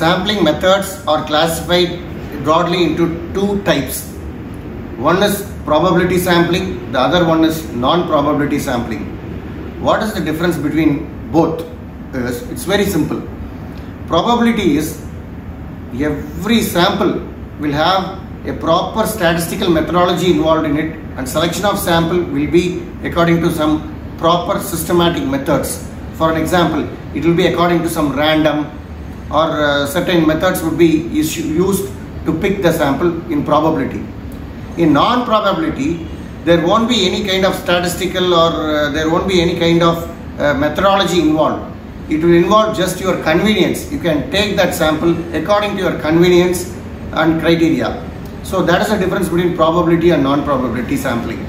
sampling methods are classified broadly into two types. One is probability sampling, the other one is non-probability sampling. What is the difference between both? It's very simple. Probability is every sample will have a proper statistical methodology involved in it, and selection of sample will be according to some proper systematic methods. For an example, it will be according to some random or certain methods would be used to pick the sample in probability. In non-probability, there won't be any kind of statistical or there won't be any kind of methodology involved. It will involve just your convenience. You can take that sample according to your convenience and criteria. So that is the difference between probability and non-probability sampling.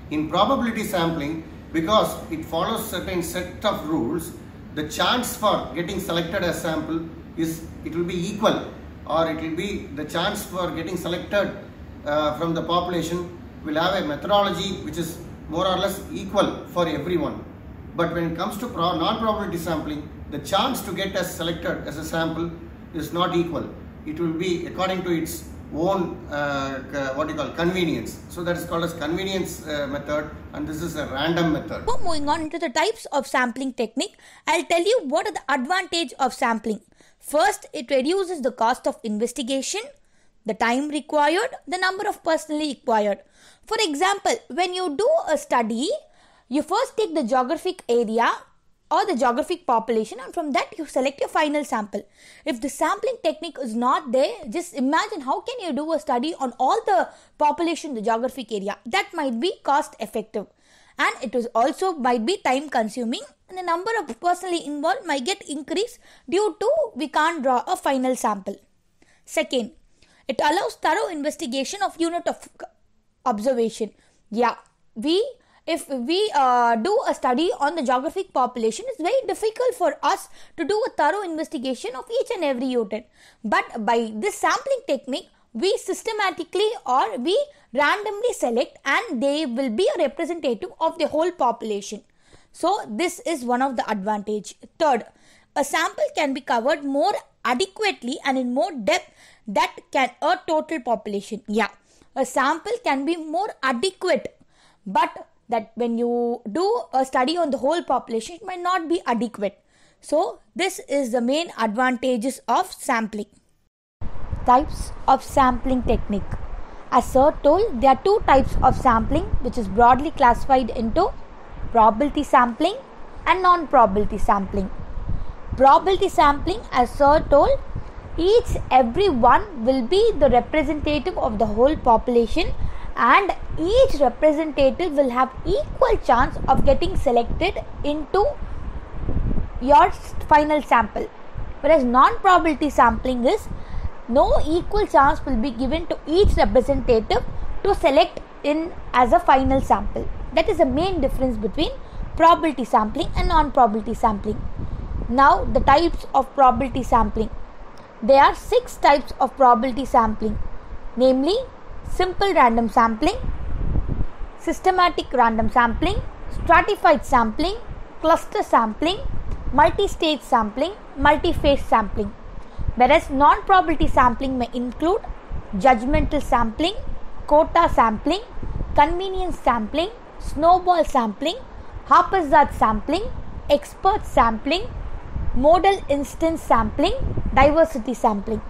In probability sampling, because it follows certain set of rules, the chance for getting selected as sample it will be equal, or it will be the chance for getting selected from the population will have a methodology which is more or less equal for everyone. But when it comes to non-probability sampling, the chance to get as selected as a sample is not equal. It will be according to its own convenience. So that is called as convenience method, and this is a random method. Before moving on into the types of sampling technique, I'll tell you what are the advantage of sampling. First, it reduces the cost of investigation, the time required, the number of personnel required. For example, when you do a study, you first take the geographic area or the geographic population, and from that you select your final sample. If the sampling technique is not there, just imagine how can you do a study on all the population in the geographic area. That might be cost effective, and it is also might be time consuming, and the number of personnel involved might get increased due to we can't draw a final sample. Second, it allows thorough investigation of unit of observation. If we do a study on the geographic population, it's very difficult for us to do a thorough investigation of each and every unit. But by this sampling technique, we systematically or we randomly select, and they will be a representative of the whole population. So this is one of the advantage. Third, a sample can be covered more adequately and in more depth that can a total population. A sample can be more adequate, but that when you do a study on the whole population, it might not be adequate. So this is the main advantages of sampling. Types of sampling technique. As Sir told, there are two types of sampling which is broadly classified into probability sampling and non-probability sampling. Probability sampling, as Sir told, every one will be the representative of the whole population, and each representative will have equal chance of getting selected into your final sample. Whereas non-probability sampling is no equal chance will be given to each representative to select in as a final sample. That is the main difference between probability sampling and non-probability sampling. Now the types of probability sampling. There are 6 types of probability sampling, namely simple random sampling, systematic random sampling, stratified sampling, cluster sampling, multi-stage sampling, multi-phase sampling. Whereas non-probability sampling may include judgmental sampling, quota sampling, convenience sampling, snowball sampling, haphazard sampling, expert sampling, modal instance sampling, diversity sampling.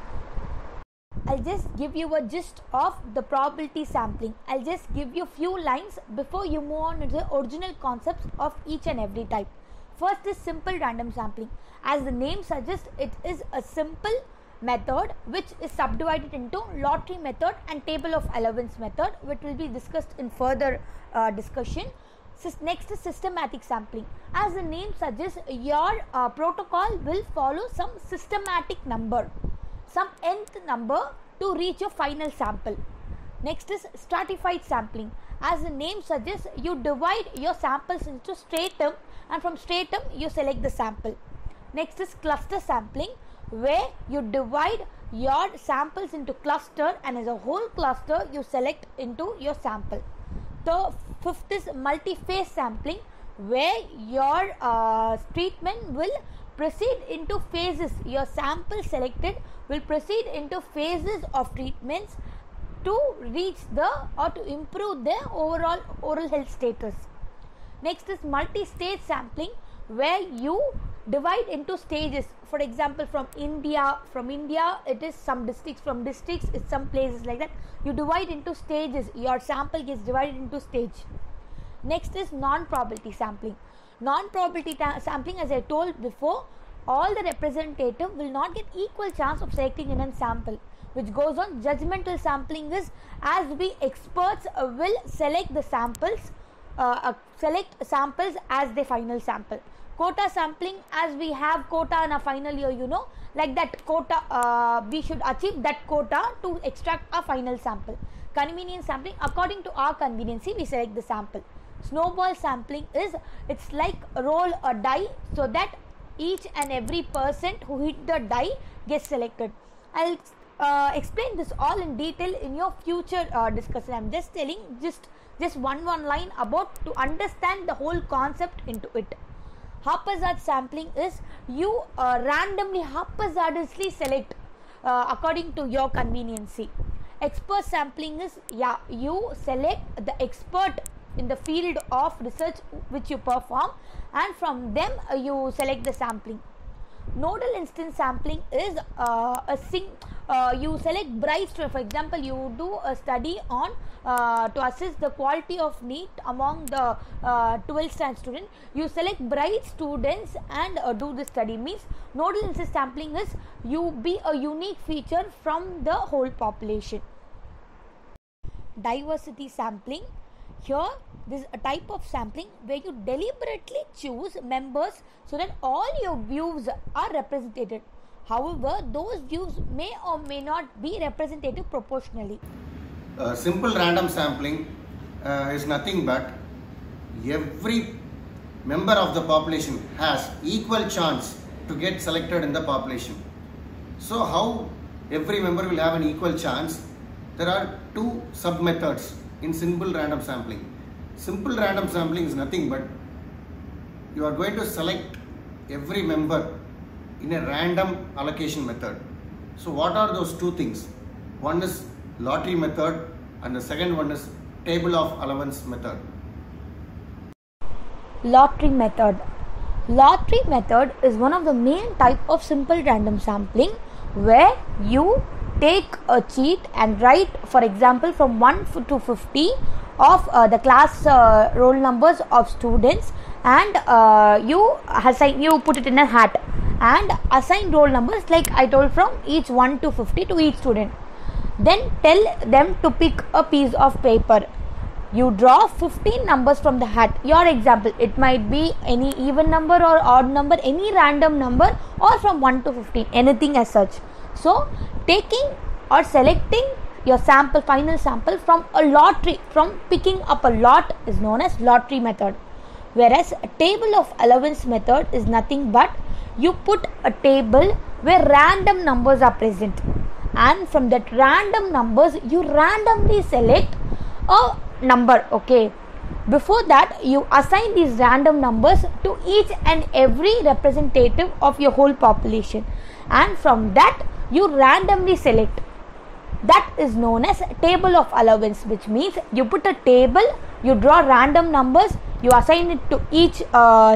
I'll just give you a gist of the probability sampling. I'll just give you few lines before you move on to the original concepts of each and every type. First is simple random sampling. As the name suggests, it is a simple method which is subdivided into lottery method and table of allowance method, which will be discussed in further discussion. Next is systematic sampling. As the name suggests, your protocol will follow some systematic number, some nth number to reach your final sample. Next is stratified sampling. As the name suggests, you divide your samples into stratum, and from stratum you select the sample. Next is cluster sampling, where you divide your samples into cluster, and as a whole cluster you select into your sample. The fifth is multi-phase sampling, where your treatment will proceed into phases. Your sample selected will proceed into phases of treatments to reach or to improve their overall oral health status. Next is multi-stage sampling, where you divide into stages. For example, from India it is some districts, from districts it's some places, like that. You divide into stages. Your sample gets divided into stage. Next is non-probability sampling. Non-probability sampling, as I told before, all the representative will not get equal chance of selecting in a sample, which goes on. Judgmental sampling is as we experts will select the samples, as the final sample. Quota sampling, as we have quota in a final year, like that quota, we should achieve that quota to extract a final sample. Convenience sampling, according to our conveniency we select the sample. Snowball sampling is, it's like roll a die so that each and every person who hit the die gets selected. I'll explain this all in detail in your future discussion. I'm just telling just one line about to understand the whole concept into it. Haphazard sampling is you randomly haphazardly select according to your conveniency. Expert sampling is, you select the expert in the field of research which you perform, and from them you select the sampling. Nodal instance sampling is you select bright students. For example, you do a study on to assess the quality of NEET among the 12th standard student. You select bright students and do the study. Means nodal instance sampling is you be a unique feature from the whole population. Diversity sampling. Here, this is a type of sampling where you deliberately choose members so that all your views are represented. However, those views may or may not be representative proportionally. Simple random sampling is nothing but every member of the population has equal chance to get selected in the population. So how every member will have an equal chance? There are two sub methods in simple random sampling. Simple random sampling is nothing but you are going to select every member in a random allocation method. So what are those two things? One is lottery method and the second one is table of allowance method. Lottery method. Lottery method is one of the main type of simple random sampling where you take a sheet and write, for example, from 1 to 50 of the class roll numbers of students, and you put it in a hat and assign roll numbers like I told from each 1 to 50 to each student. Then tell them to pick a piece of paper. You draw 15 numbers from the hat. Your example, it might be any even number or odd number, any random number, or from 1 to 15, anything as such. So taking or selecting your sample, final sample from a lottery, from picking up a lot, is known as lottery method. Whereas a table of allowance method is nothing but you put a table where random numbers are present, and from that random numbers you randomly select a number. Okay, before that you assign these random numbers to each and every representative of your whole population, and from that you randomly select. That is known as table of allowance, which means you put a table, you draw random numbers, you assign it to each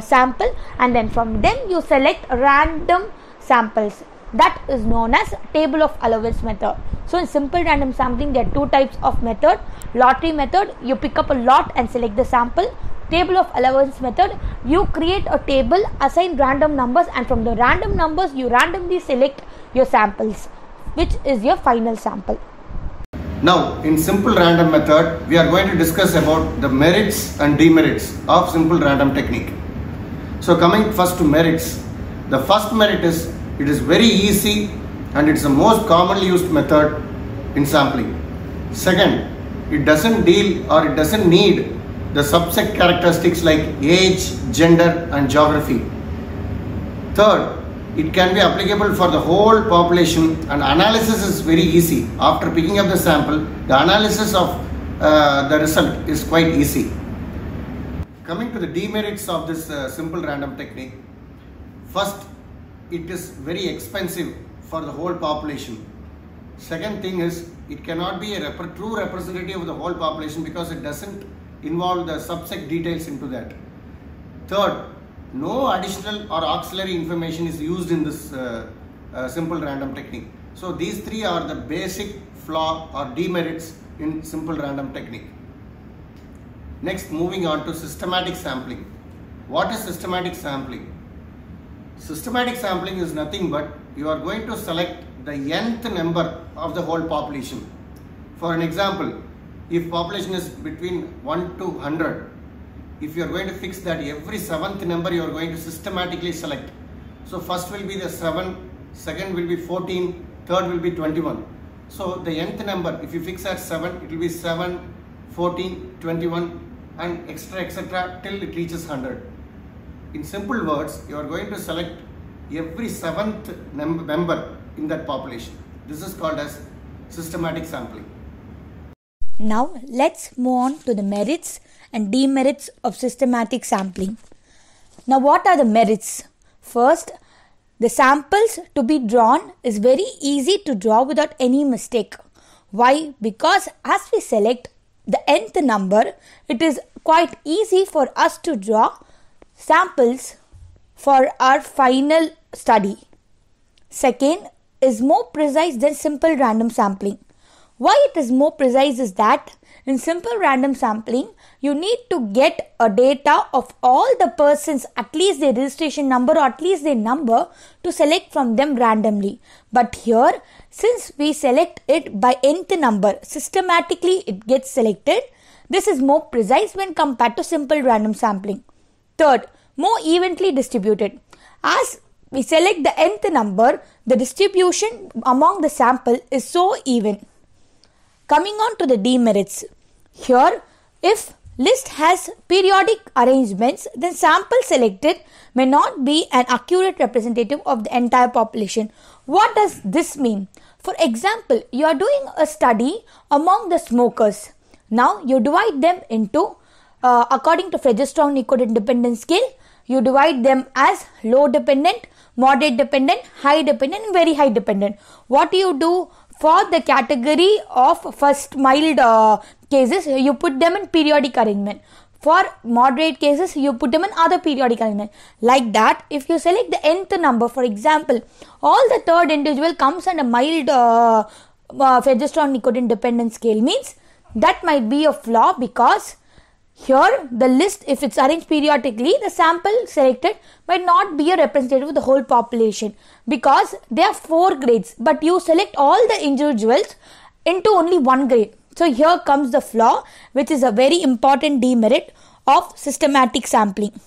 sample, and then from them you select random samples. That is known as table of allowance method. So in simple random sampling there are two types of method. Lottery method, you pick up a lot and select the sample. Table of allowance method, you create a table, assign random numbers, and from the random numbers you randomly select your samples, which is your final sample. Now in simple random method we are going to discuss about the merits and demerits of simple random technique. So coming first to merits, the first merit is it is very easy and it's the most commonly used method in sampling. Second, it doesn't deal or it doesn't need the subset characteristics like age, gender and geography. Third, it can be applicable for the whole population, and analysis is very easy. After picking up the sample, the analysis of the result is quite easy. Coming to the demerits of this simple random technique, first, it is very expensive for the whole population. Second thing is, it cannot be a true representative of the whole population because it doesn't involve the subset details into that. Third, no additional or auxiliary information is used in this simple random technique. So these three are the basic flaw or demerits in simple random technique. Next, moving on to systematic sampling. What is systematic sampling? Systematic sampling is nothing but you are going to select the nth number of the whole population. For an example, if population is between 1 to 100, if you are going to fix that every 7th number you are going to systematically select. So first will be the 7, second will be 14, third will be 21. So the nth number, if you fix at 7, it will be 7, 14, 21 and etc. till it reaches 100. In simple words, you are going to select every 7th member in that population. This is called as systematic sampling. Now let's move on to the merits and demerits of systematic sampling. Now what are the merits? First, the samples to be drawn is very easy to draw without any mistake. Why? Because as we select the nth number, it is quite easy for us to draw samples for our final study. Second is more precise than simple random sampling. Why it is more precise is that in simple random sampling, you need to get a data of all the persons, at least their registration number or at least their number, to select from them randomly. But here, since we select it by nth number, systematically it gets selected. This is more precise when compared to simple random sampling. Third, more evenly distributed. As we select the nth number, the distribution among the sample is so even. Coming on to the demerits. Here, if list has periodic arrangements, then sample selected may not be an accurate representative of the entire population. What does this mean? For example, you are doing a study among the smokers. Now, you divide them into, according to Fredestrom-Nikodym dependence scale, you divide them as low dependent, moderate dependent, high dependent and very high dependent. What do you do? For the category of first mild cases, you put them in periodic arrangement. For moderate cases, you put them in other periodic arrangement. Like that, if you select the nth number, for example, all the third individual comes under mild Fredestrom-Nikodym dependence scale, means that might be a flaw because here the list, if it's arranged periodically, the sample selected might not be a representative of the whole population because there are 4 grades, but you select all the individuals into only one grade. So here comes the flaw, which is a very important demerit of systematic sampling.